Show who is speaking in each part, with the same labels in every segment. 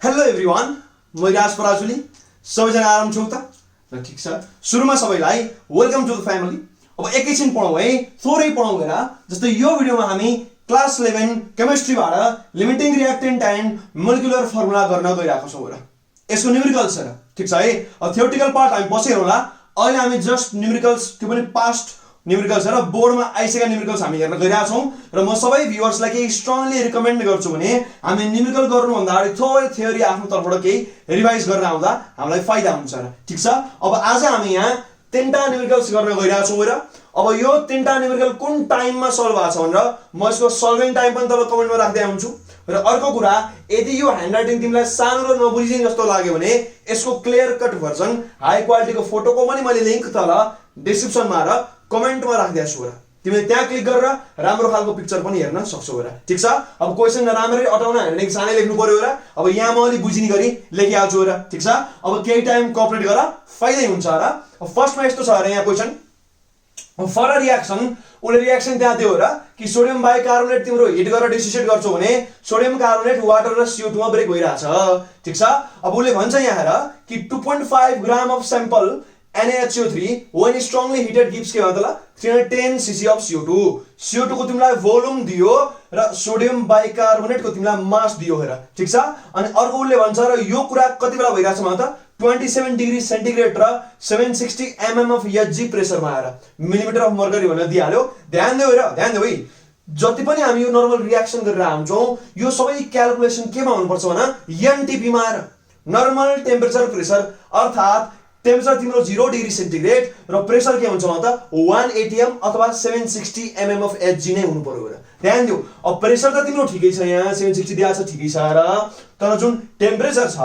Speaker 1: Hello everyone, म राज पराजुली। सबैजना आराम छौ त? ल ठीक छ। सुरुमा सबैलाई वेलकम टु द फ्यामिली। अब एकैछिन पढौँ है, थोरै पढौँ हेर। जस्तै यो भिडियोमा हामी क्लास 11 केमिस्ट्रीबाट limiting reactant and molecular formula गर्न गइरहेको छौँ हेर। यसको न्युमेरिकल्स हेर, ठीक छ है। अब थ्योरेटिकल पार्ट हामी पछि हेरौँला। अहिले हामी जस्ट न्युमेरिकल्स, त्यो पनि पास्ट न्युमेरिकल्स हेर, बोर्डमा आइसकेका न्युमेरिकल्स हामी हेर्न गइरहेका छौँ। र म सबै भ्युअर्सलाई केही स्ट्रङली रिकमेन्ड गर्छु भने हामी न्युमेरिकल गर्नुभन्दा अगाडि थोरै थ्योरी आफ्नो तर्फबाट केही रिभाइज गरेर आउँदा हामीलाई फाइदा हुन्छ र, ठीक छ। अब आज हामी यहाँ 3टा न्युमेरिकल्स गर्न गइरहेका छौँ र अब यो 3टा न्युमेरिकल कुन टाइममा सल्भ भएको छ भनेर म यसको सल्भिङ टाइम पनि तल कमेन्टमा राख्दै आउँछु। र अर्को कुरा, यदि यो ह्यान्डराइटिङ तिमीलाई सानो र नबुझिने जस्तो लाग्यो भने यसको क्लियर कट भर्जन हाई क्वालिटीको फोटोको पनि मैले लिङ्क तल डिस्क्रिप्सनमा र कमेन्टमा राखिदिएको छु र तिमीले त्यहाँ क्लिक गरेर राम्रो खालको पिक्चर पनि हेर्न सक्छौ र, ठीक छ। अब क्वेसन राम्ररी अटाउन ह्यान्डराइटिङ सानै लेख्नु पर्यो र अब यहाँ म अलि बुझिने गरी लेखिहाल्छु र, ठीक छ। अब केही टाइम कोअपरेट गर, फाइदै हुन्छ र। अब फर्स्टमा यस्तो छ अरे यहाँ क्वेसन, फर अ रिएक्सन, उसले रिएक्सन त्यहाँ दियो र कि सोडियम बाइकार्बोनेट तिम्रो हिट गरेर डिसोसिएट गर्छौ भने सोडियम कार्बोनेट वाटर र CO2 मा ब्रेक भइरहेछ, ठीक छ। अब उसले भन्छ यहाँ हेर कि 2.5 ग्राम of sample NaHCO3 when strongly heated gives के मतलब 310 cc of CO2 को तिमीलाई भोल्युम दियो र सोडियम बाइकार्बोनेट को तिमीलाई मास दियो हेर, ठीक छ। अनि अर्को उसले भन्छ र यो कुरा कति बेला भइरहेछ भने त 27 डिग्री सेन्टिग्रेड र 760 mm अफ Hg प्रेसरमा आएर मिलिमिटर अफ मर्करी भनेर दिइहाल्यो। ध्यान देऊ हेर, ध्यान देऊ है। जति पनि हामी यो नर्मल रिएक्सन गरेर आउँछौँ यो सबै क्याल्कुलेसन केमा हुनुपर्छ भने NTP मा आएर नर्मल टेम्परेचर प्रेसर, अर्थात् टेम्परेचर तिम्रो 0 डिग्री सेन्टिग्रेड र प्रेसर के हुन्छ भने त 1 atm अथवा 760 mm अफ Hg नै हुनु पर्यो र ध्यान दिऊ। अब प्रेसर त तिम्रो ठिकै छ, यहाँ 760 दिएको छ, ठिकै छ र, तर जुन टेम्परेचर छ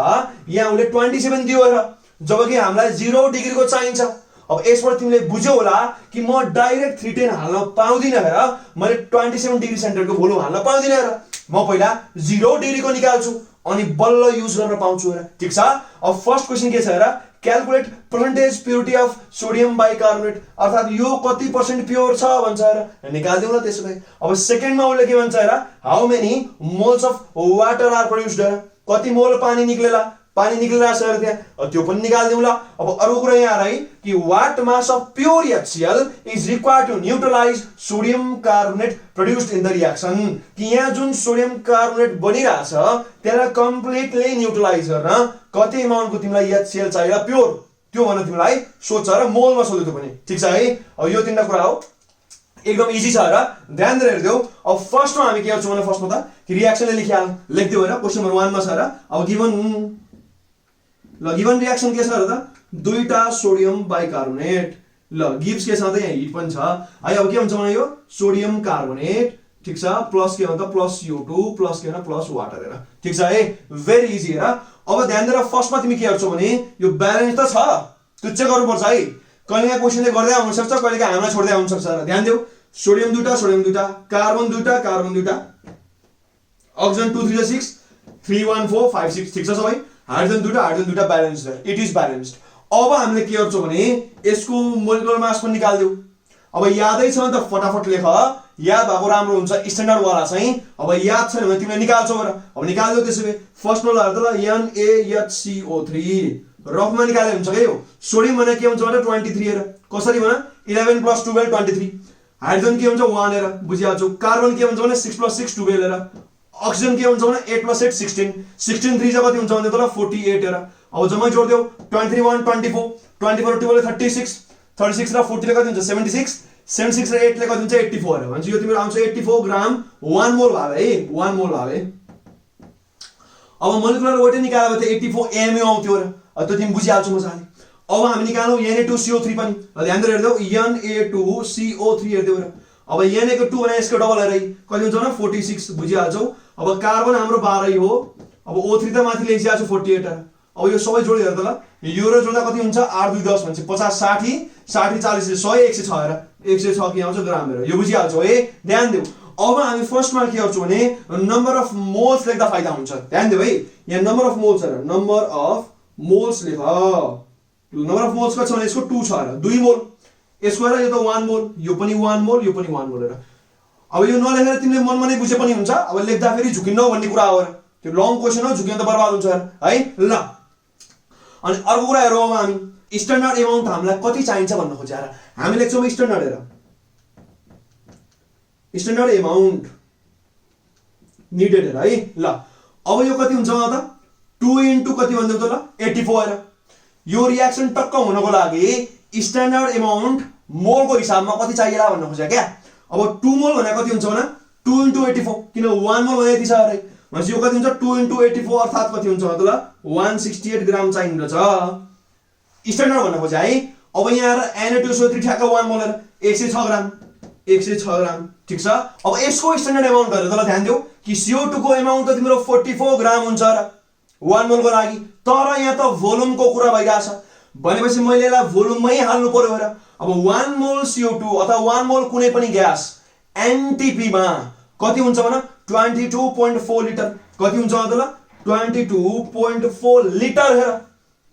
Speaker 1: यहाँ उले 27 दियो र, जबकि हामीलाई 0 डिग्री को चाहिन्छ। अब यसबाट तिमीले बुझ्यौ होला कि म डाइरेक्ट 310 हाल्न पाउँदिन हेर, मैले 27 डिग्री सेन्टिग्रेड को भोल्युम हाल्न पाउँदिन हेर, म पहिला 0 डिग्री को निकाल्छु अनि बल्ल युज गर्न पाउँछु हेर, ठीक छ। अब फर्स्ट क्वेशन के छ हेर, calculate percentage purity of sodium bicarbonate, अर्थात् यो कति % प्योर छ भन्छ हेर, निकाल्दिउँ न त्यसो भए। अब सेकेन्डमा उसले के भन्छ हेर, how many moles of water are produced हेर, कति मोल पानी निक्लेला, पानी निक्लिरहेछ हेर त्यहाँ, त्यो पनि निकाल्दिउँ ल। अब अर्को कुरा यहाँ आएर है कि what mass of pure HCl is required to neutralize sodium carbonate produced in the reaction, कि यहाँ जुन सोडियम कार्बोनेट बनिरहेछ त्यसलाई कम्प्लिटली न्युट्रलाइज गर्न कति अमाउन्टको तिमीलाई HCl चाहियो प्योर, त्यो भनेर तिमीलाई सोध्छ र मोलमा सोध्यो त्यो पनि, ठीक छ है। अब यो 3टा कुरा हो, एकदम इजी छ र ध्यान दिएर हेर्दियौ। अब फर्स्टमा हामी के गर्छौँ भने फर्स्टमा त कि रिएक्सनले लेखिदियो होइन, क्वेसन नम्बर 1 मा छ र अब गिभन रिएक्सन के छ र त 2टा सोडियम बाइकार्बोनेट, ल गिभ्स के छ त यहाँ हिट पनि छ है। अब के हुन्छ भने यो सोडियम कार्बोनेट, ठीक छ, प्लस के भन्छ प्लस CO2 प्लस के भन्छ प्लस वाटर हेर, ठीक छ है। भेरी इजी हेर। अब ध्यान दिएर फर्स्टमा तिमी के गर्छौ भने यो ब्यालेन्स त छ, त्यो चेक गर्नुपर्छ है। कहिलेकाहीँ क्वेसनले गर्दै आउन सक्छ, कहिलेकाहीँ हामीलाई छोड्दै आउन सक्छ र ध्यान देऊ। सोडियम 2टा, कार्बन 2टा, अक्सिजन 2 3 6 3 1 4 5 6, ठीक छ सबै। हाइड्रोजन 2टा ब्यालेन्स्ड है, इट इज ब्यालेन्स्ड। अब हामीले के गर्छौँ भने यसको मोलिकुलर मास पनि निकाल्दिउ। अब यादै छ भने त फटाफट लेख, याद भएको राम्रो हुन्छ स्ट्यान्डर्ड वाला चाहिँ। अब याद छैन भने तिमीले निकाल्छौ र अब निकाल्दिउ। त्यसो भए फर्स्टमा ल त NaHCO3 रफमा निकाले हुन्छ के यो। सोडियम भने के हुन्छ भने 23 हेर, कसरी भने 11 + 12 23। हाइड्रोजन के हुन्छ 1 हेर, बुझिहाल्छौ। कार्बन के हुन्छ भने 6 + 6 12 हेर। अक्सिजन के हुन्छ भने 8 + 8 16, 16 3 कति हुन्छ भने तल 48 हेर। अब जम्मै जोड्दियौ 23 1 24, 24 12 36, 36 र 40 ले कति हुन्छ 76, 76 र 8 ले कति हुन्छ 84 हेर। भन्छ यो तिम्रो आउँछ 84 ग्राम 1 मोल भयो है, 1 मोल भयो है। अब मोलिकुलर वेट निकाल्दा त 84 AMU आउँथ्यो र, त्यो तिमी बुझिहाल्छौ मजाले। अब हामी निकाल्नु Na2CO3 पनि, ध्यान दिएर हेर्दियौ, Na2CO3 हेर्दियौ र। अब Na को 2 भने यसको डबल हेरै कति हुन्छ भने 46, बुझिहाल्छौ। अब कार्बन हाम्रो 12 हो, अब O3 त माथि लेखिहाल्छु 48 हेर। अब यो सबै जोडी हेर त ल, यो र जोड्दा कति हुन्छ 8 2 10 भन्छ 50 60 60 40 100 106 हेर, 106 के आउँछ ग्राम हेर, यो बुझिहाल्छौ है। ध्यान देऊ। अब हामी फर्स्टमा के गर्छौँ भने नम्बर अफ मोल्स लेख्दा फाइदा हुन्छ, ध्यान देऊ है। यहाँ नम्बर अफ मोल्स हेर, नम्बर अफ मोल्स लेख। नम्बर अफ मोल्स कति छ भने यसको 2 छ हेर, 2 मोल। यसको हेर यो त 1 मोल, यो पनि 1 मोल, यो पनि 1 मोल हेर। अब यो नलेखेर तिमीले मनमा नै बुझे पनि हुन्छ, अब लेख्दा फेरि झुकिन्न भन्ने कुरा हो। त्यो लङ क्वेसन हो, झुक्यो त बर्बाद हुन्छ है। ल अनि अर्को कुरा हेरौँ अब हामी स्ट्यान्डर्ड एमाउन्ट हामीलाई कति चाहिन्छ भन्न खोजेर हामी लेख्छौँ स्ट्यान्डर्ड हेर स्ट्यान्डर्ड एमाउन्ट निडेड है। ल अब यो कति हुन्छ त 2 इन्टु कति भन्दै त ल 84 हेर। यो रियाक्सन टक्क हुनको लागि स्ट्यान्डर्ड एमाउन्ट मोलको हिसाबमा कति चाहिएला भन्न खोजे क्या। अब 2 मोल भने कति हुन्छ भने 2 इन्टु 84 किन 1 मोल भने यति छ अरे भनेपछि यो कति हुन्छ 2 इन्टु 84 अर्थात् कति हुन्छ त 168 ग्राम चाहिन्छ स्ट्यान्डर्ड भन्न खोजे है। अब यहाँ Na2SO3 ठ्याक्क 1 मोल 106 ग्राम 106 ग्राम ठीक छ। अब यसको स्ट्यान्डर्ड एमाउन्ट हेर तल ध्यान देऊ कि CO2 को एमाउन्ट त तिम्रो 44 ग्राम हुन्छ र 1 मोल को लागि, तर यहाँ त भोल्युमको कुरा भइराछ भनेपछि मैले यसलाई भोल्युममै हाल्नु पर्यो हेर। अब 1 मोल CO2 अथवा 1 मोल कुनै पनि ग्यास एनटीपी मा कति हुन्छ भने 22.4 लिटर कति हुन्छ त ल 22.4 लिटर हेर।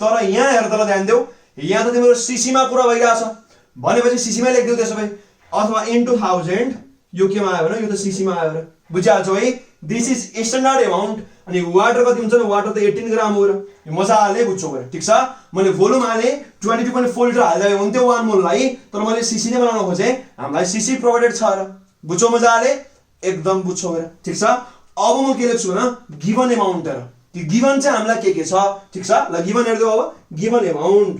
Speaker 1: तर यहाँ हेर तल ध्यान देऊ यहाँ त तिम्रो सीसी मा कुरा भइराछ भनेपछि सीसी मै लेख्दिउ त्यसो भए अथवा इन्टु 1000 यो केमा आयो भने यो त सीसी मा आयो र बुझिहाल्छौ है। दिस इज स्ट्यान्डर्ड एमाउन्ट अनि वाटर कति हुन्छ वाटर त 18 ग्राम हो र मजाले बुझ्छौ गरे ठीक छ। मैले भोल्युम हाले 22.4 लिटर हाल्दै हुन्थ्यो 1 मोललाई, तर मैले सीसी नै बनाउन खोजे हामीलाई सीसी प्रोभाइडेड छ र बुझ्छौ मजाले एकदम बुझ्छौ गरे ठीक छ। अब म के लेख्छु भने गिवन एमाउन्ट हेर कि गिवन चाहिँ हामीलाई के छ ठीक छ। ल गिवन हेर्दै अब गिवन एमाउन्ट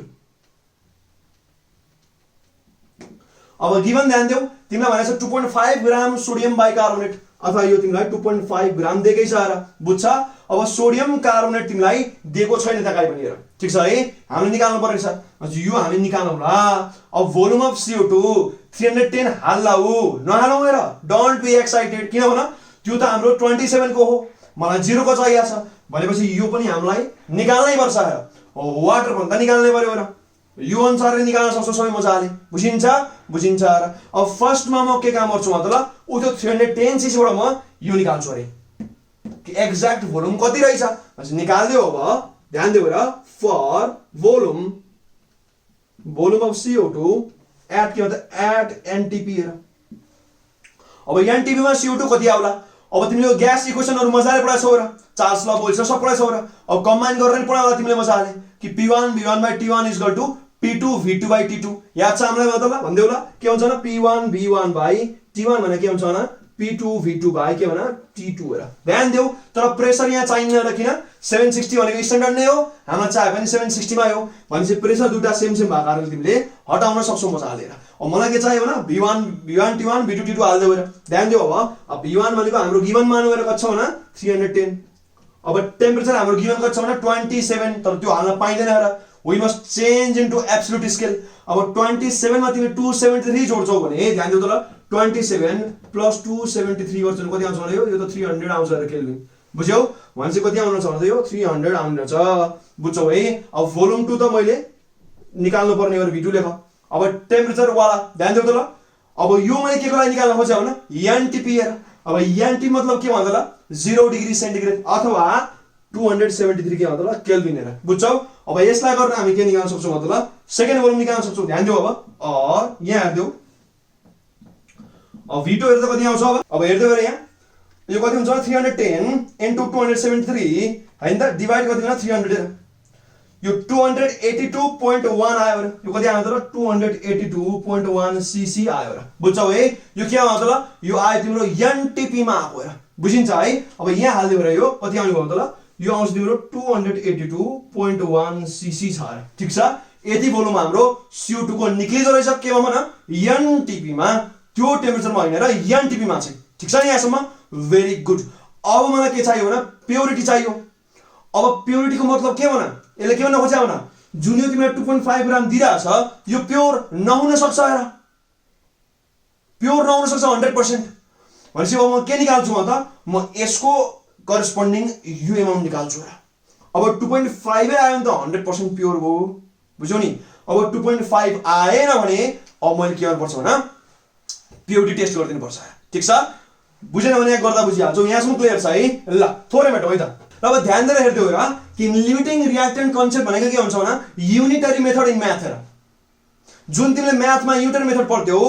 Speaker 1: अब गिवन ध्यान देऊ तिमीलाई भनेछ 2.5 ग्राम सोडियम बाइकार्बोनेट अथवा यो तिमीलाई 2.5 ग्राम दिएकै छ र बुझ्छ। अब सोडियम कार्बोनेट तिमीलाई दिएको छैन त काई पनि हेर ठीक छ है। हामीले निकाल्नु पर्छ यो हामी निकाल्नुला। अब भोल्युम अफ CO2 310 हाल्लाउ नहालौ हेर डोन्ट बी एक्साइटेड किन भन त्यो त हाम्रो 27 को हो मलाई 0 को चाहिएको छ भनेपछि यो पनि हामीलाई निकाल्नै पर्छ हेर। वाटर पनि त निकाल्नै पर्यो हेर यो अनुसारले निकाल्न सक्छौ सबै मजाले बुझिन्छ बुझिन्छ र। अब फर्स्टमा म के काम गर्छु मतलब उ त्यो 310 सीसी बाट म यो निकाल्छु अरे कि एक्ज्याक्ट भोल्युम कति रहेछ भनेपछि निकाल्दियो। अब ध्यान देऊ र for volume of CO2 at के भन्छ एट एनटीपी हेर। अब एनटीपी मा CO2 कति आउला अब तिमीले ग्यास इक्वेसनहरु मजाले पढाछौ र चार्ल्स ल बोल्स सब पढाछौ र अब कम्बाइन गरेर नि पढाउला तिमीले मजाले कि P1 V1 by T1 is equal to P2 V2 by T2 याद छ हामीलाई मतलब भन्देउला के हुन्छ न P1 V1 by T1 भने के हुन्छ न P2 V2 by के भन T2 हेर। ध्यान देऊ तर प्रेसर यहाँ चाहिन्न र किन 760 भनेको स्ट्यान्डर्ड नै हो हामीलाई चाहे पनि 760 मा हो भनेपछि प्रेसर दुटा सेम सेम भएको कारणले तिमीले हटाउन सक्छौ मजाले हेर। अब मलाई के चाहियो भने V1 T1 V2 T2 हाल्देऊ हेर। ध्यान देऊ अब V1 भनेको हाम्रो गिवन मान हेर कति छ भने 310। अब टेम्परेचर हाम्रो गिवन कति छ भने 27 तर त्यो हाल्न पाइदैन हेर we must change into absolute scale। अब 27 मा तिमी 273 जोड्छौ भने ध्यान देऊ त ल 27 plus 273 गर्छौ कति आउँछ भने यो त 300 आउँछ रे केल्भिन बुझ्यौ भनेपछि कति आउन छ भने यो 300 आउन छ बुझ्छौ है। अब भोल्युम 2 त मैले निकाल्नु पर्ने हो V2 लेख। अब टेम्परेचर वाला ध्यान देऊ त ल अब यो मैले के को लागि निकाल्न खोजे भने एनटीपी हेर। अब एनटी मतलब के भन्दा ल 0 डिग्री सेन्टिग्रेड अथवा 273 के भन्दा ल केल्भिन हेर बुझ्छौ। अब यसलाई गर्न हामी के निकाल्न सक्छौ मतलब सेकेन्ड भोल्युम निकाल्न सक्छौ। ध्यान दिऊ अब यहाँ हेर्दिऊ अब V2 हेर्दा कति आउँछ अब हेर्दै गरे यहाँ यो कति हुन्छ 310 into 273 हैन त डिवाइड गर्दिन 300 हेर यो 282.1 आयो र यो कति आयो त 282.1 सीसी आयो र बुझ्छौ है। यो के आउँछ त यो आयो तिम्रो एनटीपी मा आको हेर बुझिन्छ है। अब यहाँ हाल्दिउ र यो कति आउने भयो त ल यो आउँछ तिम्रो 282.1 सीसी छ ठीक छ। यति भोल्युम हाम्रो CO2 को निक्लिदो रहेछ के भन एनटीपी मा त्यो टेम्परेचरमा हैन र एनटीपी मा चाहिँ ठीक छ नि यहाँसम्म भेरी गुड। अब मलाई के चाहियो भने प्योरिटी चाहियो। अब प्योरिटी को मतलब के भन यसले के भन्न खोज्या भन जुन यो तिमीलाई 2.5 ग्राम दिइराछ यो प्योर नहुन सक्छ हेर प्योर नहुन सक्छ 100% भनेपछि अब म के निकाल्छु त म यसको करस्पोन्डिङ यो एमाउन्ट निकाल्छु र। अब 2.5 आयो नि त 100% प्योर हो बुझ्यौ नि। अब 2.5 आएन भने अब मैले के गर्नुपर्छ भने प्योरिटी टेस्ट गरिदिनु पर्छ ठीक छ। बुझेन भने यहाँ गर्दा बुझिहाल्छौ यहाँसम्म क्लियर छ है। ल थोरै मेटौ है त। र अब ध्यान दिएर हेर्दै हो कि लिमिटिङ रिएक्टेन्ट कन्सेप्ट भनेको के हुन्छ भने युनिटरी मेथड इन म्याथ हेर जुन तिमीले म्याथमा युनिटरी मेथड पढ्थ्यौ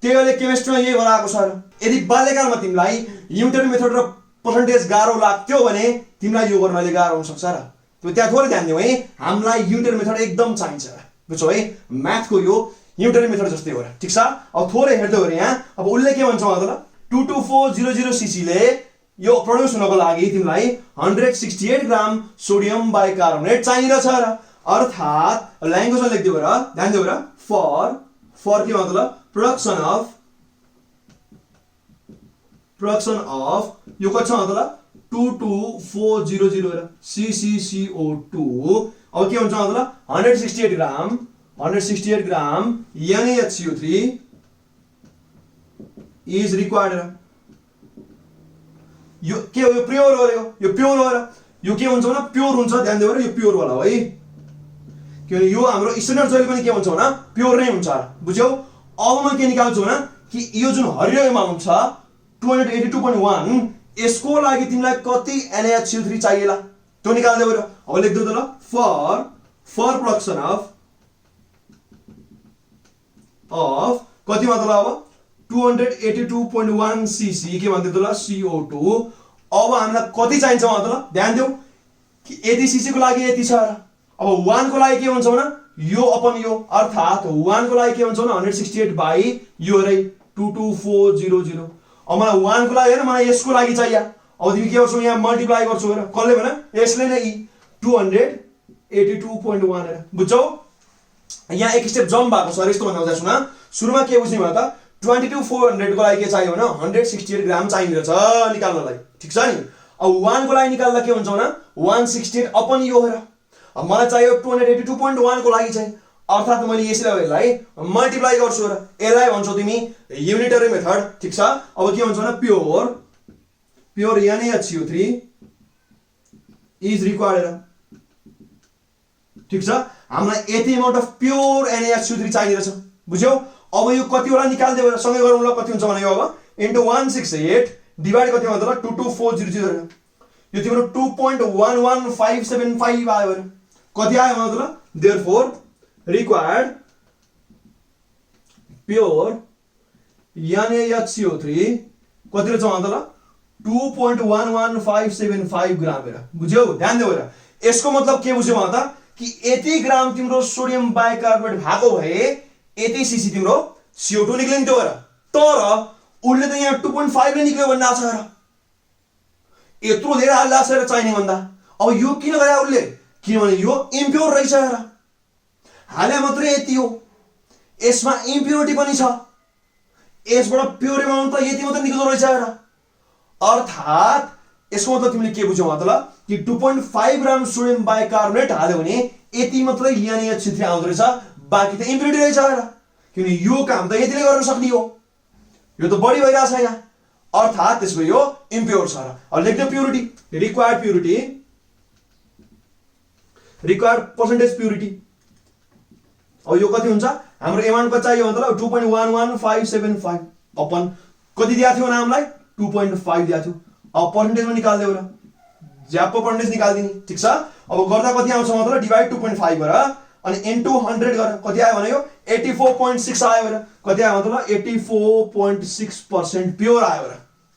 Speaker 1: त्यही अहिले केमिस्ट्रीमा यही भएर आएको छ। यदि बाल्यकालमा तिमीलाई युनिटरी मेथड र पर्सेन्टेज गाह्रो लाग्थ्यो भने तिमीलाई यो गर्न अहिले गाह्रो हुन सक्छ र त्यो त्यहाँ थोरै ध्यान दियौ है हामीलाई युनिटरी मेथड एकदम चाहिन्छ बुझ्यौ है म्याथको यो युनिटरी मेथड जस्तै हो र ठीक छ अब थोरै हेर्दै हो यहाँ अब उले के भन्छ मतलब 22400 cc ले यो प्रोड्युस हुनको लागि तिमीलाई 168 ग्राम सोडियम बाइकार्बोनेट चाहिन्छ र अर्थात ल्याङ्ग्वेजमा लेख्दियौ र ध्यान दियौ र फर के मतलब प्रोडक्सन अफ यो कति छ मतलब 22400 र CCCO2 अब के हुन्छ मतलब 168 ग्राम NaHCO3 is required यो के हो यो प्योर हो यो प्योर हो यो के हुन्छ भने प्योर हुन्छ ध्यान दियौ र यो प्योर वाला हो है किनभने यो हाम्रो स्ट्यान्डर्ड जहिले पनि के हुन्छ भने प्योर नै हुन्छ बुझ्यौ अब म के निकाल्छु भने कि यो जुन हरियो एमाउन्ट छ 282.1 यसको लागि तिमीलाई कति NaHCO3 चाहिएला त्यो निकाल्दै हो र अब लेख्दै त ल फर प्रोडक्सन अफ कति मतलब अब 282.1 cc के भन्दै त ल CO2 अब हामीलाई कति चाहिन्छ मतलब ध्यान देऊ कि यति cc को लागि यति छ र अब 1 को लागि के हुन्छ भने यो अपन यो अर्थात 1 को लागि के हुन्छ भने 168 बाइ यो रे 22400 अब मलाई 1 को लागि हैन मलाई यसको लागि चाहियो अब तिमी के गर्छौ यहाँ मल्टिप्लाई गर्छौ र कसले भने यसले नै 282.1 र बुझ्छौ यहाँ एक स्टेप जम्प भएको छ यस्तो भन्दा सुन सुरुमा के बुझ्ने भयो त 22400 को लागि के चाहियो भने 168 ग्राम चाहिने रहेछ निकाल्नलाई ठीक छ नि अब 1 को लागि निकाल्दा के हुन्छ भने 168 अपन यो हो र अब मलाई चाहियो 282.1 को लागि चाहिँ अर्थात मैले यसलाई मल्टिप्लाई गर्छु र यसलाई भन्छौ तिमी युनिटरी मेथड ठीक छ अब के हुन्छ भने प्योर NaHCO3 इज रिक्वायर्ड ठीक छ हामीलाई यति अमाउन्ट अफ प्योर NaHCO3 चाहिने रहेछ बुझ्यौ अब यो कति वाला निकाल्दै हो सँगै गरौँ ल कति हुन्छ भने यो अब इन्टु 168 डिवाइड कति मतलब 22400 यो तिम्रो 2.11575 आयो र कति आयो मतलब देयरफोर रिक्वायर्ड प्योर NaHCO3 कति रहेछ मतलब 2.11575 ग्राम र बुझ्यौ ध्यान देऊ र यसको मतलब के बुझ्यौ त कि यति ग्राम तिम्रो सोडियम बाइकार्बोनेट भएको भए यति सीसी तिम्रो CO2 निक्लिन्थ्यो र तर उले त यहाँ 2.5 ले निक्ल्यो भन्ने छ र यत्रो धेरै हाल्ला छ र चाहिने भन्दा अब यो किन गरे उले किनभने यो इम्प्योर रहेछ र हाले मात्रै यति हो यसमा इम्प्योरिटी पनि छ यसबाट प्योर एमाउन्ट त यति मात्र निक्ल्दो रहेछ र अर्थात यसको मतलब तिमीले के बुझ्यौ मतलब कि 2.5 ग्राम सोडियम बाइकार्बोनेट हाल्यो भने यति मात्रै NaHCO3 आउँदो रहेछ बाकी त इम्प्योरिटी रहेछ र किनभने यो काम त यतिले गर्न सक्ने हो यो त बढी भइरा छ यहाँ अर्थात त्यसको यो इम्प्योर छ र अब लेख्दै प्युरिटी रिक्वायर्ड पर्सेन्टेज प्युरिटी अब यो कति हुन्छ हाम्रो एमाउन्ट कति चाहियो मतलब 2.11575 अपन कति दिया थियो नामलाई 2.5 दिया थियो अब पर्सेन्टेजमा निकाल्दै हो र ज्यापो पर्सेन्टेज निकाल्दिने ठीक छ अब गर्दा कति आउँछ मतलब डिवाइड 2.5 गर अनि इन्टु 100 गर कति आयो भने यो 84.6 आयो र कति आयो मतलब 84.6% प्योर आयो र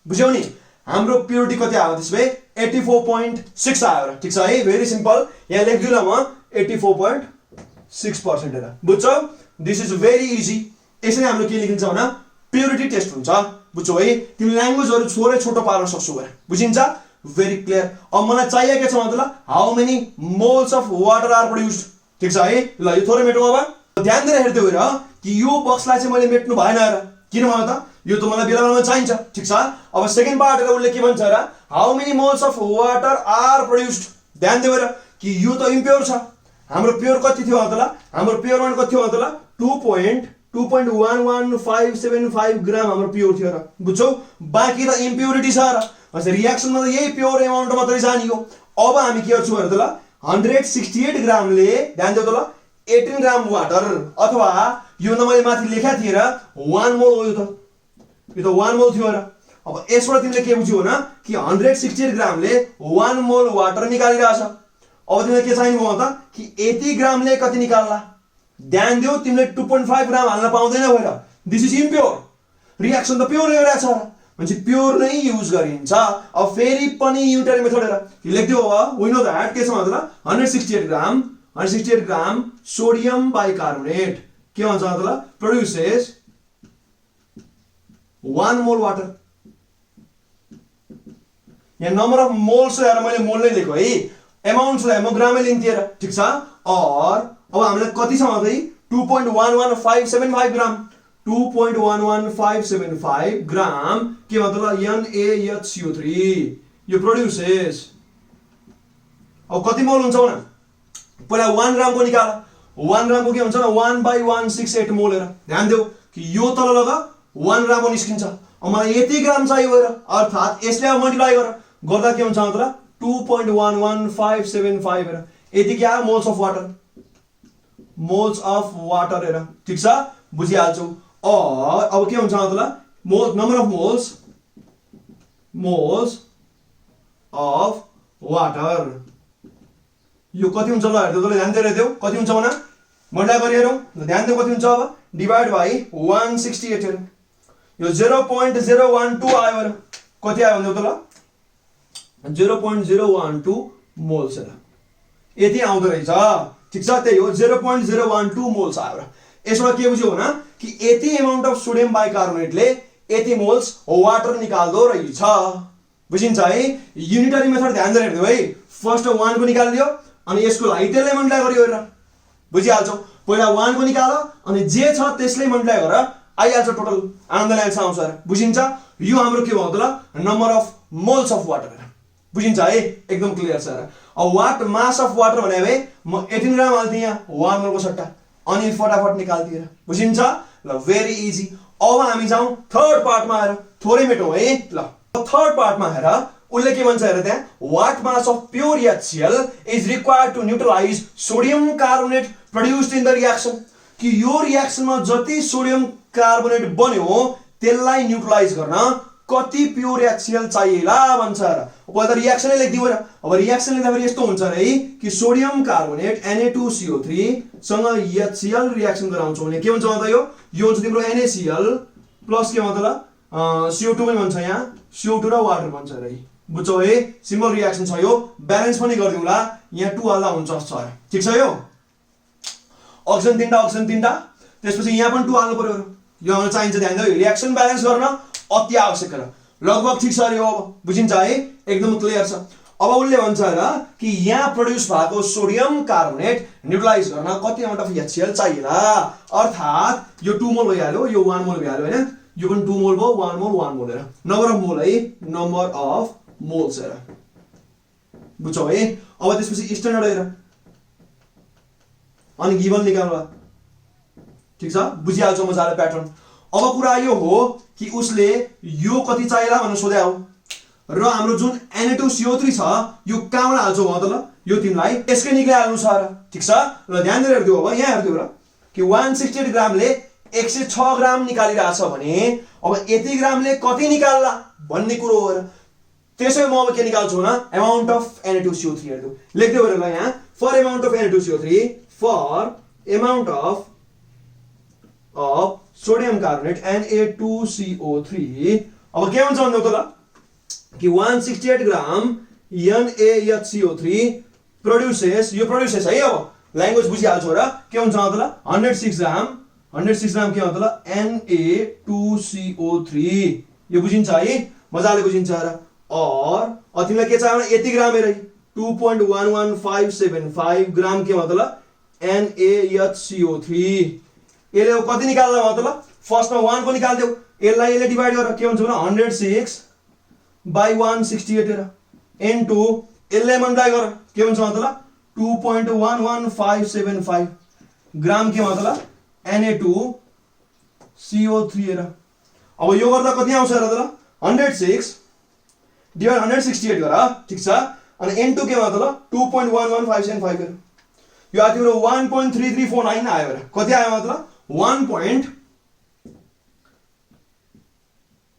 Speaker 1: बुझ्यौ नि हाम्रो प्युरिटी कति आयो त्यसबे 84.6 आयो र ठीक छ है भेरी सिम्पल यहाँ लेख्दिउ ल म 84.6% र बुझ्छौ दिस इज भेरी इजी यसरी हाम्रो के लेखिन्छ भने प्युरिटी टेस्ट हुन्छ बुझ्छौ है तिमी ल्याङ्ग्वेजहरु छोरै छोटो पार्न सक्छौ गरे बुझिन्छ भेरी क्लियर अब मलाई चाहिएको के छ मतलब how many moles of water are produced ठीक छ है ल यो थोरै मेटौँ अब ध्यान दिएर हेर्दै हो र कि यो बक्सलाई चाहिँ मैले मेट्नु भएन र किन भन्नु त यो त मलाई बेलामा चाहिन्छ ठीक छ अब सेकेन्ड पार्ट हेरेर उले के भन्छ र how many moles of water are produced ध्यान दिएर कि यो त इम्प्योर छ हाम्रो प्योर कति थियो मतलब हाम्रो प्योर मान कति थियो मतलब 2.11575 ग्राम हाम्रो प्योर थियो र बुझ्छौ बाकी त इम्प्योरिटी छ र अझ रिएक्सनमा त यही प्योर एमाउन्ट मात्रै जानी हो अब हामी के गर्छौं भने त ल 168 ग्रामले ध्यान दियो त ल 18 ग्राम वाटर अथवा यो न मैले माथि लेखा थिए र 1 मोल हो यो त 1 मोल थियो र अब यसबाट तिमीले के बुझ्यौ न कि 168 ग्रामले 1 मोल वाटर निकालिरहेछ अब तिमीले के चाहिनु भयो त कि 80 ग्रामले कति निकाल्ला ध्यान दियो तिमीले 2.5 ग्राम हाल्न पाउँदैन भएर दिस इज इम्प्योर रिएक्सन त प्योर गरिरहेछ भनेपछि प्योर नै युज गरिन्छ। अब फेरि पनि युनिटरी मेथड हेर लेख्दियो अब वी नो दैट के छ मतलब 168 ग्राम सोडियम बाइकार्बोनेट के भन्छ मतलब प्रोड्युसेस 1 मोल वाटर। यहाँ नम्बर अफ मोल्स हेर मैले मोल नै लेखेको है, एमाउन्ट्स लाई म ग्रामै लिन्थे हेर ठीक छ। और अब हामीलाई कति छ भन्दै 2.11575 ग्राम 2.11575 ग्राम के मतलब NaHCO3 यो प्रोड्युसेस। अब कति मोल हुन्छ भने पहिला 1 ग्राम को निकाल, 1 ग्राम को के हुन्छ न 1/168 मोल हेर ध्यान देऊ कि यो तल लगा 1 ग्राम को निस्किन्छ। अब मलाई यति ग्राम चाहियो हेर अर्थात यसले मल्टिप्लाई गर्दा के हुन्छ मतलब 2.11575 हेर यति के आयो मोल्स अफ वाटर हेर ठीक छ बुझिहाल्छौ। और अब के हुन्छ मतलब number of moles of water यो कति हुन्छ ल हेर्दै तँले ध्यान दिएर हेर्देऊ कति हुन्छ भने मल्टिप्लाई गरी हेरौँ ध्यान देऊ कति हुन्छ अब डिवाइड बाइ 168 हेरौँ यो 0.012 आयो हेर कति आयो भन्देऊ त ल 0.012 मोल्स हेर यति आउँदो रहेछ ठीक छ। त्यही हो 0.012 मोल्स आयो। यसबाट के बुझ्यौ भने कि यति अमाउन्ट अफ सोडियम बाइकार्बोनेटले यति मोल्स वाटर निकाल्दो रहेछ बुझिन्छ है। युनिटरी मेथड ध्यान दिएर हेर्दियौ है फर्स्ट 1 को निकाल्दियो अनि यसको लागि त्यसले मल्टिप्लाई गरियो हेर बुझिहाल्छौ। पहिला 1 को निकाल अनि जे छ त्यसले मल्टिप्लाई गरेर आइहाल्छ टोटल आन्सर आन्सर आउँछ बुझिन्छ। यो हाम्रो के भयो त number of moles of water बुझिन्छ है एकदम क्लियर छ। अब वाट मास अफ वाटर भने भए म 18 ग्राम हाल्थे यहाँ 1 मोल को सट्टा अनि फटाफट निकाल्दिए बुझिन्छ ल भेरी इजी। अब हामी जाउँ थर्ड पार्टमा आएर थोरै मेटौँ है ल। थर्ड पार्टमा हेर उसले के भन्छ हेर त्यहाँ what mass of pure HCl is required to neutralize sodium carbonate produced in the reaction कि यो रिएक्सनमा जति सोडियम कार्बोनेट बन्यो त्यसलाई न्यूट्रलाइज गर्न कति प्योर HCl चाहिएला भन्छ र। पहिला त रिएक्सनै लेख्दिउ र अब रिएक्सन लेख्दाखेरि यस्तो हुन्छ रे कि सोडियम कार्बोनेट Na2CO3 सँग HCl रिएक्सन गराउँछौ भने के हुन्छ भन्दा यो हुन्छ तिम्रो NaCl प्लस के भन्दा CO2 पनि भन्छ यहाँ CO2 र वाटर भन्छ रे बुझ्छौ है सिम्पल रिएक्सन छ यो ब्यालेन्स पनि गर्दिउला यहाँ 2 हाल्दा हुन्छ छ ठीक छ। यो अक्सिजन तीनटा त्यसपछि यहाँ पनि 2 हाल्नु पर्यो यो हामीलाई चाहिन्छ ध्यान दिऊ रिएक्सन ब्यालेन्स गर्न अति आवश्यक हो लगभग ठीक छ यो अब बुझिन्छ है एकदम क्लियर छ। अब उसले भन्छ र कि यहाँ प्रोड्युस भएको सोडियम कार्बोनेट न्यूट्रलाइज गर्न कति अमाउन्ट अफ HCl चाहिएला अर्थात यो 2 मोल भइहाल्यो यो 1 मोल भइहाल्यो हैन यो पनि 2 मोल भयो 1 मोल हेर नम्बर अफ मोल है नम्बर अफ मोल्स हेर बुझ्छौ है। अब त्यसपछि स्ट्यान्डर्ड हेर अनि गिवन निकाल्नु ठीक छ बुझिहाल्छौ मजाले प्याटर्न। अब कुरा यो हो कि उसले यो कति चाहिएला भनेर सोधे हो र हाम्रो जुन Na2CO3 छ यो कहाँबाट हाल्छौ मतलब यो तिमीलाई यसकै निकाल्नु छ र ठीक छ ल ध्यान दिएर हेर्दियौ अब यहाँ हेर्दियौ र कि 168 ग्रामले 106 ग्राम निकालिरहेछ भने अब यति ग्रामले कति निकाल्ला भन्ने कुरो हो र त्यसैले म अब के निकाल्छु न अमाउन्ट अफ Na2CO3 हेर्दियौ लेख्दियौ र ल यहाँ for amount of Na2CO3 for amount of sodium carbonate Na2CO3 अब के हुन्छ भन्दा त ल कि 168 ग्राम NaHCO3 प्रोड्युसेस यो प्रोड्युसेस है अब ल्याङ्ग्वेज बुझिहाल्छौ र के हुन्छ भन्दा त ल 106 ग्राम के भन्दा त ल Na2CO3 यो बुझिन्छ है मजाले बुझिन्छ र। और तिमीलाई के चाहियो यति ग्राम हेरै 2.11575 ग्राम के भन्दा त ल NaHCO3 यसले कति निकाल्दा मतलब फर्स्टमा 1 को निकाल्दियौ यसले डिवाइड गरेर के हुन्छ भने 106/168 हेर इन्टु यसले मल्टिप्लाई गरेर के हुन्छ मतलब 2.11575 ग्राम के मतलब Na2CO3 हेर। अब यो गर्दा कति आउँछ हेर त ल 106 डिवाइड 168 गर ठीक छ अनि इन्टु के मतलब 2.11575 हेर यो आ तिम्रो 1.3349 आयो हेर कति आयो मतलब 1.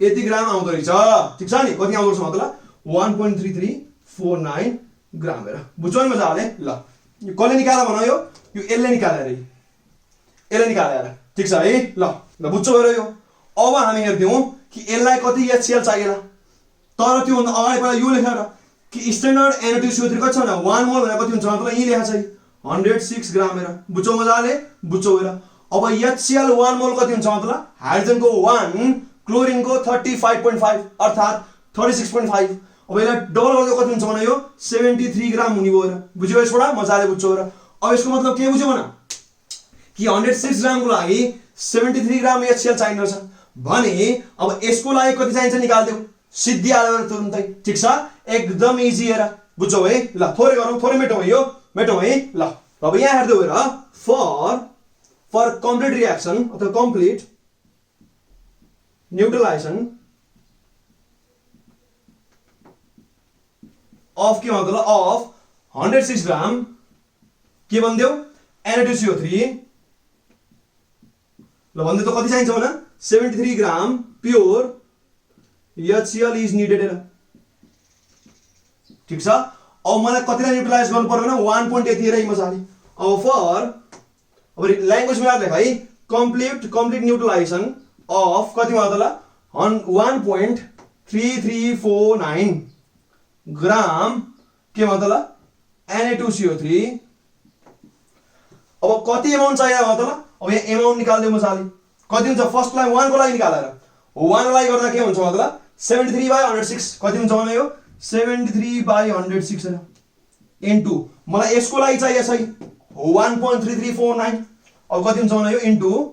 Speaker 1: यति ग्राम आउँदो रहेछ ठीक छ नि कति आउँदो रहेछ मतलब 1.3349 ग्राम हेर बुझ्यौ नि मजाले ल यो कसले निकाला भन यो यसले निकाले रे यसले निकाले हेर ठीक छ है ल बुझ्छौ हेर यो। अब हामी हेर्दियौ कि यसलाई कति HCl चाहिएला, तर त्यो भन्दा अगाडि पहिला यो लेखेर कि स्ट्यान्डर्ड Na2CO3 कति छ भने 1 मोल भनेको कति हुन्छ मतलब यही लेखा छ 106 ग्राम हेर, बुझ्छौ मजाले, बुझ्छौ हेर। अब HCl 1 मोल कति हुन्छ मतलब हाइड्रोजनको 1, क्लोरिनको 35.5 अर्थात 36.5। अब यसलाई डबल गर्दा कति हुन्छ भने यो 73 ग्राम हुने भयो हेर, बुझ्यौ यसबाट मजाले बुझ्छौ हेर। अब यसको मतलब के बुझ्यौ भने कि 106 ग्रामको लागि 73 ग्राम HCl चाहिन्छ भने अब यसको लागि कति चाहिन्छ निकाल्दियौ, सिद्धिहाल्यो तुरुन्तै, ठीक छ, एकदम इजी हेर, बुझ्छौ है। ल थोरै गरौँ, थोरै मेटौँ है, यो मेटौँ है। ल अब यहाँ हेर्दै हेर, फर कम्प्लिट रिएक्सन अथवा कम्प्लिट न्यूट्रलाइजेसन अफ के मतलब अफ 106 ग्राम के भन्दियौ Na2CO3, ल भन्दै त कति चाहिन्छ भने 73 ग्राम प्योर HCl इज निडेड हेर, ठीक छ। अब मलाई कतिलाई न्यूट्रलाइज गर्नु पर्यो भने 1.8 हेर मजाले। अब फर अब ल्याङ्ग्वेज में याद लेख है, कम्प्लिट न्यूट्रलाइजेसन अफ कति मतलब 1.3349 ग्राम के मतलब Na2CO3। अब कति एमाउन्ट चाहियो मतलब अब यहाँ एमाउन्ट निकाल्दियो मजाले, कति हुन्छ फर्स्टलाई 1 को लागि निकालेर 1 को लागि गर्दा के हुन्छ मतलब 73/106 कति हुन्छ भने यो 73/106 इन्टु मलाई यसको लागि चाहियो सही 1.3349, अब कति हुन्छ भने यो इन्टु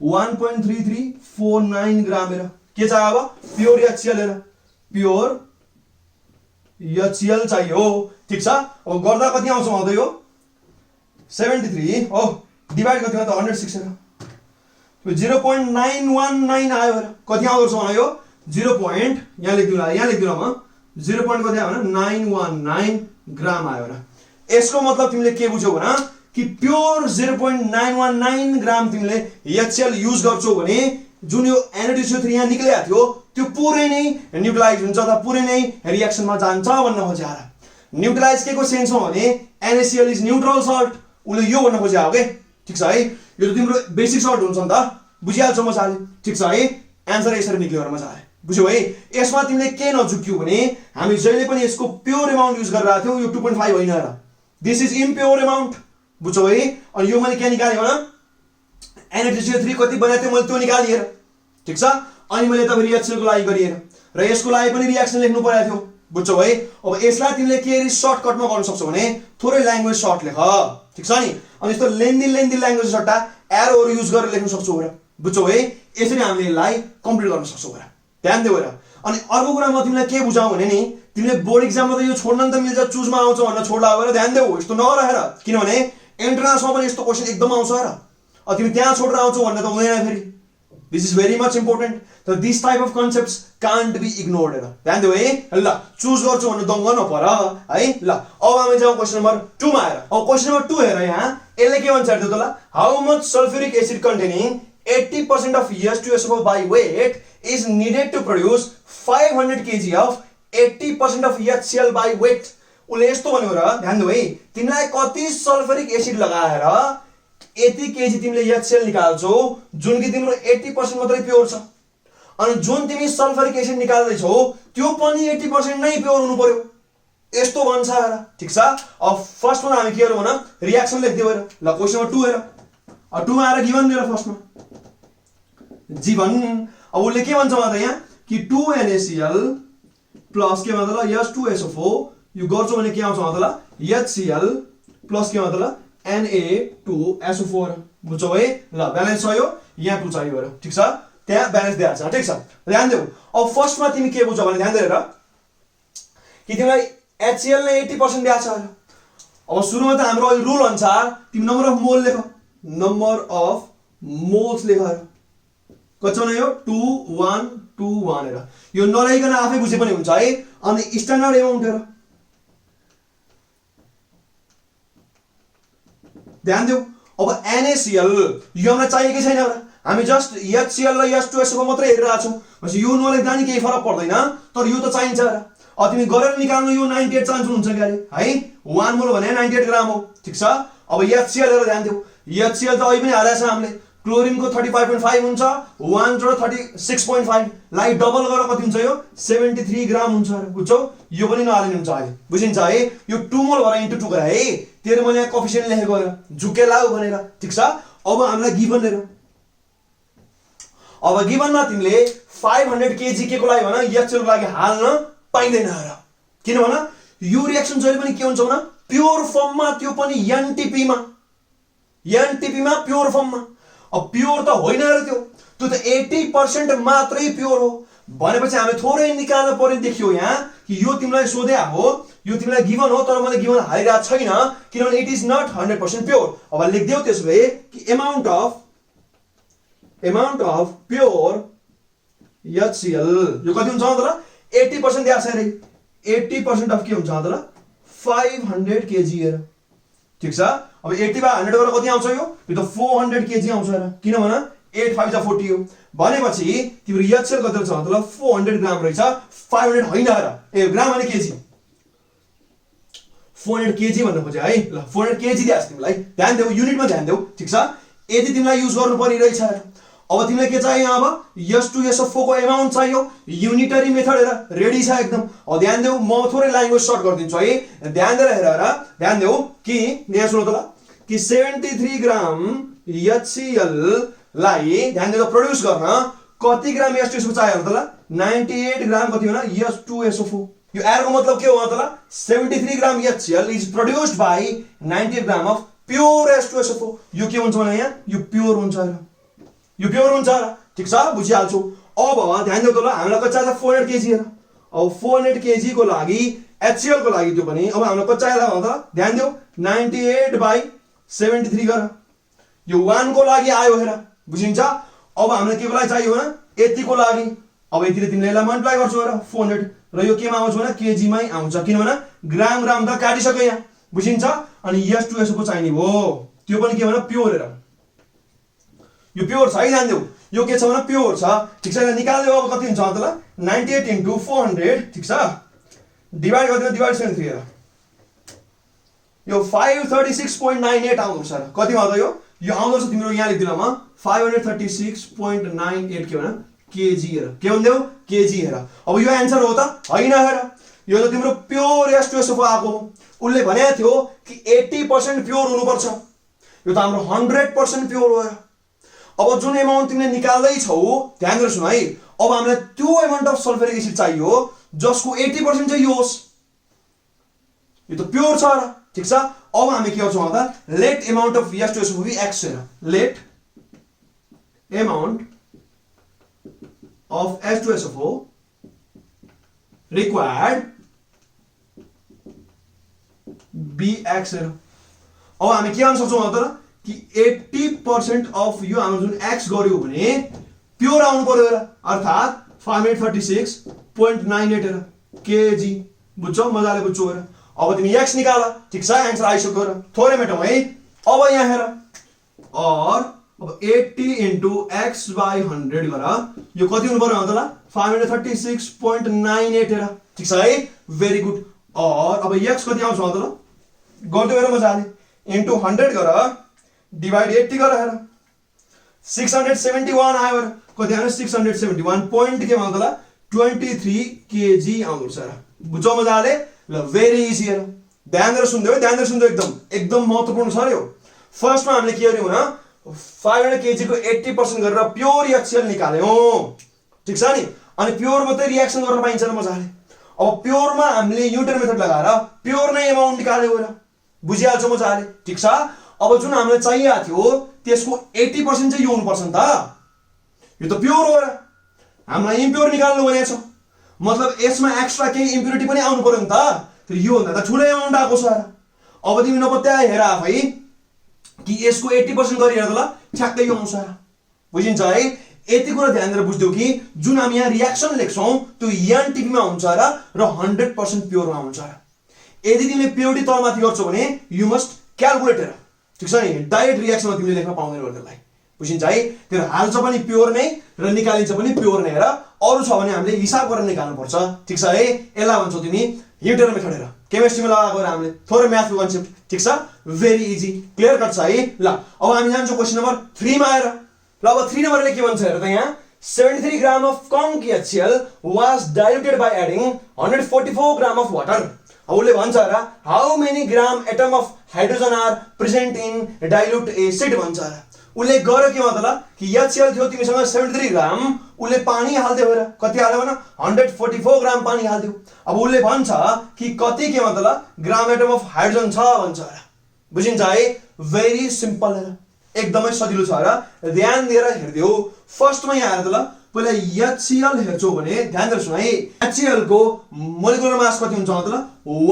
Speaker 1: 1.3349 ग्राम हेर के चाहियो अब प्योर HCl हेर, प्योर HCl चाहियो, ठीक छ। अब गर्दा कति आउँछ भन्दा यो 73 हो डिवाइड कति गर्दा 106 हेर 0.919 आयो हेर, कति आउँछ भने यो 0. यहाँ लेखिदिनु म 0. कति आयो भने 919 ग्राम आयो हेर। यसको मतलब तिमीले के बुझ्यौ भने कि प्योर 0.919 ग्राम तिमीले HCl युज गर्छौ भने जुन यो Na2CO3 यहाँ निक्लेको थियो त्यो पुरै नै न्यूट्रलाइज हुन्छ अथवा पुरै नै रिएक्सनमा जान्छ भन्न खोजे आएर। न्यूट्रलाइज के को सेन्समा भने NaCl इज न्यूट्रल सल्ट, उले यो भन्न खोजे हो के, ठीक छ है। यो त तिम्रो बेसिक सल्ट हुन्छ नि त, बुझिहाल्छौ मजाले, ठीक छ है। आन्सर यसरी निक्ल्यो मजाले, बुझ्यौ है। यसमा तिमीले के नझुक्यौ भने हामी जहिले पनि यसको प्योर एमाउन्ट युज गरिरहेको थियौ, यो 2.5 होइन हेर, दिस इज इम्प्योर एमाउन्ट, बुझ्यौ है। अनि यो मैले के निकाले भने Na2CO3 कति बनाएको थिएँ मैले त्यो निकालेँ हेर, ठीक छ। अनि मैले त रिएक्सन को लागि गरेँ र यसको लागि पनि रिएक्सन लेख्नु परेको थियो, बुझ्छौ है। अब यसलाई तिमीले के सर्टकटमा गर्न सक्छौ भने थोरै ल्याङ्ग्वेज सर्ट लेख, ठीक छ नि। अनि यस्तो लेन्दी ल्याङ्ग्वेज सट्टा एरोहरु युज गरेर लेख्न सक्छौ हेर, बुझ्छौ है। यसरी हामीले यसलाई कम्प्लिट गर्न सक्छौ हेर, ध्यान देऊ हेर। अनि अर्को कुरा म तिमीलाई के बुझाऊ भने नि तिमीले बोर्ड एक्जाममा त यो छोड्न त मिल्छ, चुजमा आउँछ भनेर छोड्ला हेर, ध्यान देऊ, यस्तो नगर हेर, किनभने एन्ट्रान्समा पनि यस्तो क्वेशन एकदम आउँछ हेर। अब तिमी त्यहाँ छोडेर आउँछौ भन्ने त हुँदैन फेरि, this is very much important. तर this type of concepts can't be ignored हेर, ध्यान देऊ है। ल चुज गर्छु भन्ने दङ्ग नपर है। ल अब हामी जाउँ क्वेशन नम्बर 2 मा हेर। अब क्वेशन नम्बर 2 हेर, यहाँ यसले के भन्छ हेर्दै तँलाई, how much sulphuric acid containing 80% of H2SO4 by weight is needed to produce 500 kg of 80% of HCl by weight। उले यस्तो भन्यो र, ध्यान देऊ है, तिमीलाई कति सल्फ्युरिक एसिड लगाएर यति केजी तिमीले HCl निकाल्छौ जुन कि तिम्रो 80% मात्रै प्योर छ, अनि जुन तिमी सल्फ्युरिक एसिड निकाल्दै छौ त्यो पनि 80% नै प्योर हुनु पर्यो, यस्तो भन्छ हेर, ठीक छ। अब फर्स्टमा हामी के गरौँ भने रिएक्सन लेख्दियौ हेर। ल क्वेशन नम्बर 2 हेर, 2 मा आएर गिवन दिएर फर्स्टमा जीवन। अब उसले के भन्छ भन्दा यहाँ कि 2NaCl प्लस के मतलब H2SO4 यो गर्छौ भने के आउँछ मतलब HCl प्लस के मतलब Na2SO4, बुझ्छौ है। ल ब्यालेन्स छ यो, यहाँ 2 चाहियो हेर, ठीक छ, त्यहाँ ब्यालेन्स दिएको छ, ठीक छ। ध्यान देऊ। अब फर्स्टमा तिमी के बुझ्छौ भने ध्यान दिएर कि तिमीलाई HCl ले 80% दिएको छ। अब सुरुमा त हाम्रो रुल अनुसार तिमी नम्बर अफ मोल लेख, नम्बर अफ मोल्स लेख हेर, कति छ यो 2121 हेर, यो नलेखिकन आफै बुझे पनि हुन्छ है। अनि स्ट्यान्डर्ड एमाउन्ट हेर, ध्यान देऊ। अब NaCl यो हामीलाई चाहिएको छैन हेर, हामी जस्ट HCl र H2SO4 मात्रै हेरिरहेको छौँ, भनेपछि यो नलेख्दा नि केही फरक पर्दैन, तर यो त चाहिन्छ हेर। अब तिमी गरेर निकाल्नु यो 98 चान्स हुन्छ के अरे है, 1 मोल भने 98 ग्राम हो, ठीक छ। अब HCl हेर, ध्यान देऊ, HCl त अहिले पनि हालेको छ हामीले क्लोरिनको 35.5 हुन्छ 1 जोड 36.5 लाई डबल गरेर कति हुन्छ यो 73 ग्राम हुन्छ बुझ्छौ यो पनि नहालिनु हुन्छ अहिले बुझिन्छ है यो 2 मोल भएर इन्टु 2 गरे है तेरो मैले कोएफिसिएन्ट लेखेको हो झुके लाउ भनेर ठीक छ अब हामीलाई गिभन हेरौ अब गिभनमा तिमीले 500 केजी के को लागि भन HCl को लागि हाल्न पाइदैन र किन भन यो रिएक्सन जहिले पनि के हुन्छ भन प्योर फर्ममा त्यो पनि एनटीपी मा प्योर फर्ममा अब प्योर त होइन र त्यो त 80% मात्रै प्योर हो भनेपछि हामीले थोरै निकाल्न पर्ने देखियो यहाँ कि यो तिमीलाई सोधे हो यो तिमीलाई गिभन हो तर मैले गिभन हालिरा छैन किनभने इट इज नट 100% प्योर अब लेख्दियौ त्यसोभए कि अमाउन्ट अफ प्योर HCl यो कति हुन्छ त 80% दिएको छ रे 80% अफ के हुन्छ त 500 kg हेर ठीक छ अब 80 by 100 गरेर कति आउँछ यो त 400 kg आउँछ र किन भन 8 5 40 हो भनेपछि तिम्रो HCl कति छ मतलब 400 ग्राम रहेछ 500 होइन र ए ग्राम अनि केजी 400 kg भन्न खोजे है ल 400 kg दिएछ तिमीलाई ध्यान देऊ युनिटमा ध्यान देऊ ठीक छ यदि तिमीलाई युज गर्नु परिरहेछ अब तिमीलाई के चाहियो अब H2SO4 को अमाउन्ट चाहियो युनिटरी मेथड हेर रेडी छ एकदम अब ध्यान देऊ म थोरै ल्याङ्ग्वेज सर्ट गरिदिन्छु है ध्यान दिएर हेर र ध्यान देऊ कि यहाँ सुन त ल कि 73 ग्राम HCl लाई ध्यान दिएर प्रोड्युस गर्न कति ग्राम H2SO4 चाहियो त ल 98 ग्राम कति हो न H2SO4 यो एयर को मतलब के हो त ल 73 gram HCl is produced by 98 gram of pure H2SO4 यो के हुन्छ भने यहाँ यो प्योर हुन्छ र यो प्योर हुन्छ र ठीक छ बुझिहाल्छौ अब ध्यान देऊ त ल हामीलाई कति चाहिन्छ 400 kg हेर अब 400 kg को लागि HCl को लागि त्यो पनि अब हामीलाई कति चाहिन्छ त ध्यान देऊ 98 by 73 गर यो 1 को लागि आयो हेर बुझिन्छ अब हामीलाई के को लागि चाहियो न यति को लागि अब यतिले तिमीले यसलाई मल्टिप्लाई गर्छौ हेर 400 र यो केमा आउँछ भने केजी मै आउँछ किनभने ग्राम ग्राम त काटिसक्यो यहाँ बुझिन्छ अनि H2SO को चाहिने भो त्यो पनि के भने प्योर हेर यो प्योर छ है ध्यान देऊ यो के छ भने प्योर छ ठीक छ यसलाई निकाल्दै अब कति हुन्छ त ल 98 into 400 ठीक छ डिवाइड गर्दिनु डिवाइड 73 हेर यो 536.98 आउँछ र कतिमा त यो आउँछ तिम्रो यहाँ लेख्दिन म 536.98 के भन केजी हेर के भन्देऊ केजी हेर अब यो आन्सर हो त हैन हेर यो त तिम्रो प्योर H2SO4 आको उले भनेको थियो कि 80% प्योर हुनुपर्छ यो त हाम्रो 100% प्योर हो अब जुन अमाउन्ट तिमीले निकाल्दै छौ ध्यान गरेर सुन है अब हामीलाई त्यो अमाउन्ट अफ सल्फ्युरिक एसिड चाहियो जसको 80% चाहिँ यो होस् यो त प्योर छ र ठीक छ अब हामी के गर्छौँ त let amount of H2SO4 be x हेर let amount of H2SO4 required Bx हेर अब हामी के गर्न सक्छौँ त कि 80% अफ यो हाम्रो जुन x गर्यो भने प्योर आउनु पर्यो हेर अर्थात 536.98 हेर केजी बुझ्छौ मजाले बुझ्छौ हेर अब तिमी x निकाल ठीक छ आन्सर आइसक्यो र थोरै मेटौँ है अब यहाँ हेर और अब 80 into x by 100 गर यो कति हुनु पर्यो त ल 536.98 हेर ठीक छ है भेरी गुड और अब x कति आउँछ त ल गर्दै हेर मजाले into 100 गर डिवाइड 80 गर हेर 671 आयो हेर कति आयो 671 point के भन्दा ल 23 kg आउँछ र बुझ्छौ मजाले ल भेरी इजी हेर ध्यान दिएर सुन्दै एकदम महत्त्वपूर्ण छ यो फर्स्टमा हामीले के गर्यौ न 500 kg को 80% गरेर प्योर HCl निकाल्यौ ठीक छ नि अनि प्योर मात्रै रिएक्सन गर्न पाइन्छ र मजाले अब प्योरमा हामीले न्युटन मेथड लगाएर प्योर नै अमाउन्ट निकाल्यौ र बुझिहाल्छौ मजाले ठीक छ अब जुन हामीलाई चाहिएको थियो त्यसको 80% चाहिँ यो हुनुपर्छ नि त यो त प्योर हो र हामीलाई इम्प्योर निकाल्नु भनेको छ मतलब यसमा एक्स्ट्रा केही इम्प्युरिटी पनि आउनु पर्यो नि त यो भन्दा त ठुलै अमाउन्ट आएको छ अब तिमी नपत्याए हेर आफै कि यसको 80% गरिएर त ल ठ्याक्कै यो आउँछ बुझिन्छ है यति कुरा ध्यान दिएर बुझ्दियौ कि जुन हामी यहाँ रिएक्सन लेख्छौं त्यो एनटीपी मा हुन्छ र 100% प्योर मा हुन्छ यदि तिमीले प्योरिटी तलमाथि गर्छौ भने यु मस्ट क्याल्कुलेट हेर ठीक छ नि डाइरेक्ट रिएक्सनमा तिमीले लेख्न पाउँदैन त्यसलाई बुझिन्छ है त्यो हाल्छ पनि प्योर नै र निकालिन्छ पनि प्योर नै हेर अरु छ भने हामीले हिसाब गरेर निकाल्नु पर्छ ठीक छ है यसलाई भन्छौ तिमी न्युटन मेथड हेर केमिस्ट्रीमा लगाएको र हामीले थोरै म्याथको कन्सेप्ट ठीक छ भेरी इजी क्लियर कट छ है ल अब हामी जान्छौं क्वेशन नम्बर 3 मा आएर ल अब 3 नम्बरले के भन्छ हेर त यहाँ 73 gram of conc HCl was diluted by adding 144 gram of water. अब उसले भन्छ र how many gram atom of hydrogen are present in dilute acid भन्छ र उसले गर्यो के मतलब कि HCl थियो तिमीसँग 73 ग्राम, उसले पानी हाल्दियो हेर कति हाल्यो भने 144 ग्राम पानी हाल्दियो। अब उसले भन्छ कि कति के मतलब ग्राम एटम अफ हाइड्रोजन छ भन्छ र बुझिन्छ है। भेरी सिम्पल हेर एकदमै सजिलो छ र ध्यान दिएर हेर्दियो। फर्स्टमा यहाँ हेर त ल पहिला HCl हेर्छौ भने ध्यान दिएर सुन है। HCl को मोलिकुलर मास कति हुन्छ मतलब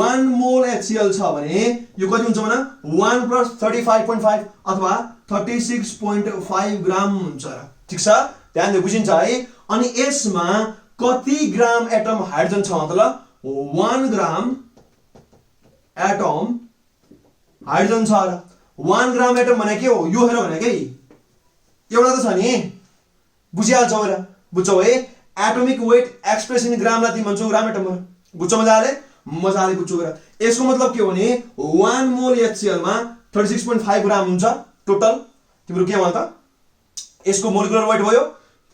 Speaker 1: 1 मोल HCl छ भने यो कति हुन्छ भने 1 + 35.5 अथवा 36.5 ग्राम हुन्छ र ठीक छ। ध्यान दिएर बुझिन्छ है। अनि यसमा कति ग्राम एटम हाइड्रोजन छ मतलब 1 ग्राम एटम हाइड्रोजन छ र 1 ग्राम एटम भने के हो यो हेर भने के एउटा त छ नि बुझिहाल्छौ हेर बुझ्छौ है। एटोमिक वेट एक्सप्रेस इन ग्राम लाई तिमी भन्छौ ग्राम एटम बुझ्छौ मजाले बुझ्छौ हेर। यसको मतलब के हो भने 1 मोल HCl मा 36.5 ग्राम हुन्छ टोटल तिम्रो के भन्छ यसको मोलिकुलर वेट भयो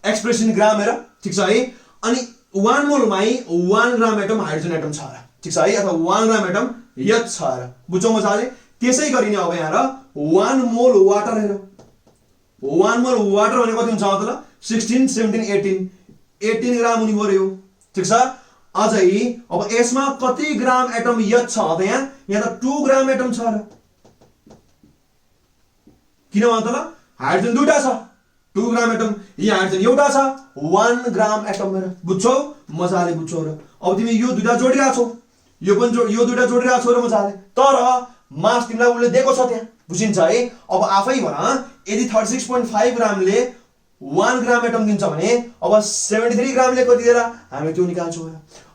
Speaker 1: एक्सप्रेस इन ग्राम हेर ठीक छ है। अनि 1 मोल मै 1 ग्राम एटम हाइड्रोजन एटम छ र ठीक छ है अथवा 1 ग्राम एटम H छ र बुझ्छौ मजाले। त्यसै गरी नै अब यहाँ र 1 मोल वाटर हेर 1 मोल वाटर भने कति हुन्छ मतलब 16 17 18 ग्राम हुने पर्यो ठीक छ। अझै अब यसमा कति ग्राम एटम H छ त यहाँ त 2 ग्राम एटम छ र किन मतलब हाइड्रोजन दुईटा छ 2 ग्राम एटम, यहाँ हाइड्रोजन एउटा छ 1 ग्राम एटम हेर बुझ्छौ मजाले बुझ्छौ र। अब तिमी यो दुईटा जोडिरा छौ यो पनि यो दुईटा जोडिरा छौ र मजाले तर मास तिमीलाई उसले दिएको छ त्यहाँ बुझिन्छ है। अब आफै भन यदि 36.5 ग्रामले 1 ग्राम एटम दिन्छ भने अब 73 ग्रामले कति दिएर हामी त्यो निकाल्छौँ।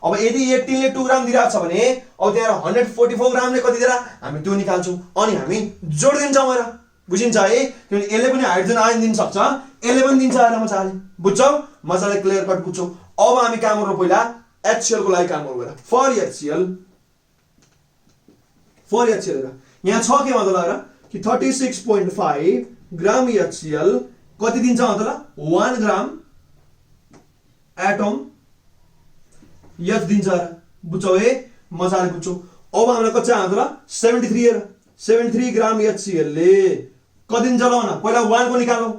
Speaker 1: अब यदि 18 ले 2 ग्राम दिइरहेको छ भने अब त्यहाँ 144 ग्रामले कति दिएर हामी त्यो निकाल्छौँ अनि हामी जोड दिन्छौँ हेर बुझिन्छ है। किनभने यसले पनि हाइड्रोजन आयन दिन सक्छ यसले पनि दिन्छ हेर मजाले बुझ्छौ मजाले क्लियर कट बुझ्छौ। अब हामी काम गरौँ पहिला HCl को लागि काम गरौँ हेर। फर HCl हेर यहाँ छ के मतलब हेर कि 36.5 ग्राम HCl कति दिन्छ मतलब 1 ग्राम एटम H दिन्छ बुझ्छौ है मजाले बुझ्छौ। अब हामीलाई कति चाहियो मतलब 73 हेर 73 ग्राम HCl ले कति दिन्छ ल न पहिला 1 को निकाल्नु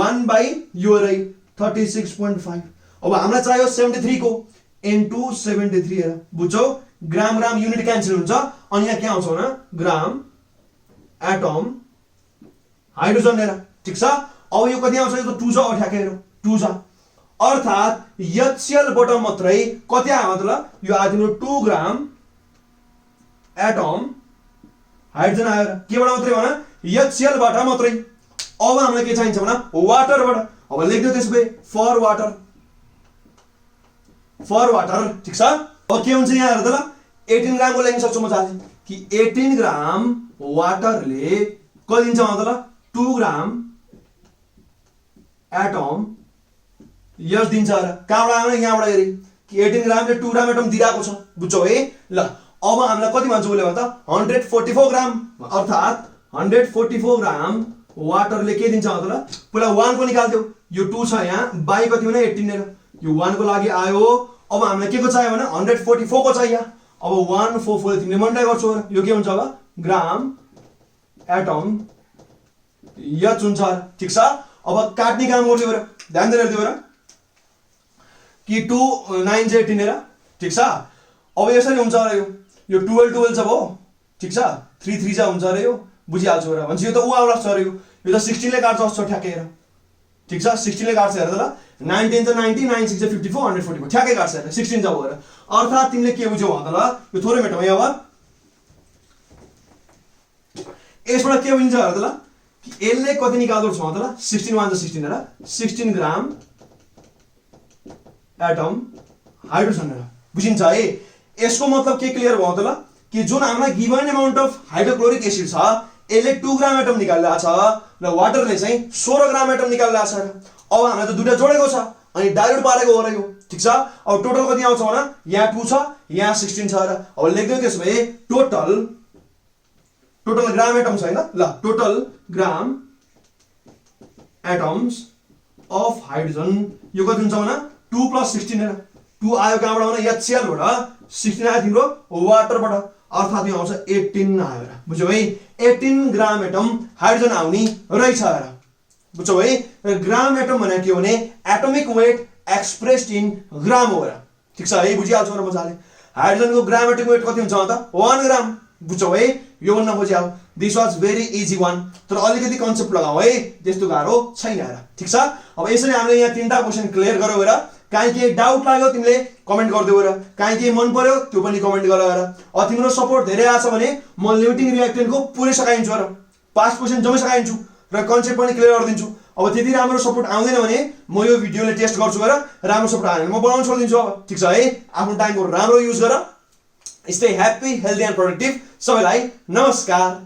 Speaker 1: 1 बाइ यो रै 36.5। अब हामीलाई चाहियो 73 को इन्टु 73 हेर बुझ्छौ। ग्राम ग्राम युनिट क्यान्सल हुन्छ अनि यहाँ के आउँछ भने ग्राम एटम हाइड्रोजन हेर ठीक छ। अब यो कति आउँछ यो त 2 छ ठ्याक्कै हेर 2 छ अर्थात HCl बाट मात्रै कति आयो मतलब यो आयो तिम्रो 2 ग्राम एटम हाइड्रोजन आयो केबाट मात्रै भने HCl बाट मात्रै। अब हामीलाई के चाहिन्छ भने वाटरबाट। अब लेख्दियो त्यसै फर वाटर ठीक छ। अब के हुन्छ यहाँ हेर त ल 18 ग्राम को लेख्न सक्छु मजाले कि 18 ग्राम वाटरले कति दिन्छ मतलब 2 ग्राम एटम H दिन्छ र कहाँबाट आयो यहाँबाट हेरि कि 18 ग्रामले 2 ग्राम एटम दिइराको छ बुझ्छौ है। ल अब हामीलाई कति भन्छ उसले भन्छ 144 ग्राम अर्थात 144 ग्राम वाटरले के दिन्छ मतलब पहिला 1 को निकाल्दियो यो 2 छ यहाँ बाइ कति भने 18 हेर यो 1 को लागि आयो। अब हामीलाई के को चाहियो भने 144 को चाहियो। अब 144 तिमीले मल्टिप्लाई गर्छौ यो के हुन्छ अब ग्राम एटम H हुन्छ ठीक छ। अब काट्ने काम गर्दियो हेर ध्यान दिएर हेर्दियो हेर कि 2 9 चाहिँ 18 हेर ठीक छ। अब यसरी हुन्छ र यो 12 छ भो ठीक छ 3 3 जा हुन्छ र यो बुझिहाल्छौ र भन्छ यो त उ आउला छ र यो त 16 ले काट्छ जस्तो ठ्याक्कै हेर ठीक छ 16 ले काट्छ हेर त ल 9 10 त 90 9 6 54 144 ठ्याक्कै काट्छ हेर 16 जा भएर अर्थात तिमीले के बुझ्यौ भन्दा ल यो थोरै मेटौँ यहाँ अब यसबाट के बुझिन्छ हेर त ल कि यसले कति निकाल्दो छ भन्दा ल 16 1 16 हेर 16 ग्राम एटम हाइड्रोजन हेर बुझिन्छ है। यसको मतलब के क्लियर भयो त ल कि जुन हामीलाई given amount of hydrochloric acid छ यसले 2 ग्राम एटम निकालिरहेको छ र वाटरले चाहिँ 16 ग्राम एटम निकालिरहेको छ। अब हामीलाई त दुईटा जोडेको छ अनि डाइल्युट पारेको हो र यो ठीक छ। अब टोटल कति आउँछ भने यहाँ 2 छ यहाँ 16 छ र अब लेख्दियो त्यसमै टोटल ग्राम एटम छ हैन ल total gram atoms of hydrogen यो कति हुन्छ भने 2 + 16 हेर 2 आयो कहाँबाट भने HCl बाट 16 आयो तिम्रो वाटरबाट अर्थात् यो आउँछ 18 आयो र बुझ्यौ है 18 ग्राम एटम हाइड्रोजन आउने रहेछ र बुझ्यौ है र ग्राम एटम भने के हो भने एटोमिक वेट एक्सप्रेस्ड इन ग्राम हो र ठीक छ है बुझिहाल्छौ र मजाले हाइड्रोजन को ग्राम एटोमिक वेट कति हुन्छ त 1 ग्राम बुझ्यौ है यो भन्न खोज्याउ this was very easy one तर अलिकति कन्सेप्ट लगाऊ है त्यस्तो गाह्रो छैन र ठीक छ अब यसरी हामीले यहाँ तीनटा क्वेशन क्लियर गर्यौ र काई के डाउट लाग्यो तिमीले कमेन्ट गर्देऊ र काई के मन पर्यो त्यो पनि कमेन्ट गर र तिम्रो सपोर्ट धेरै आछ भने म लिमिटिङ रिएक्टेन्ट को पुरै सकाइन्छु र पास्ट क्वेशन जम्मै सकाइन्छु र कन्सेप्ट पनि क्लियर गरिदिन्छु अब त्यति राम्रो सपोर्ट आउँदैन भने म यो भिडियोले टेस्ट गर्छु र राम्रो सपोर्ट आयो भने म बनाउन छोड्दिन्छु अब ठीक छ है आफ्नो टाइमको राम्रो युज गर stay happy healthy and productive सबैलाई नमस्कार।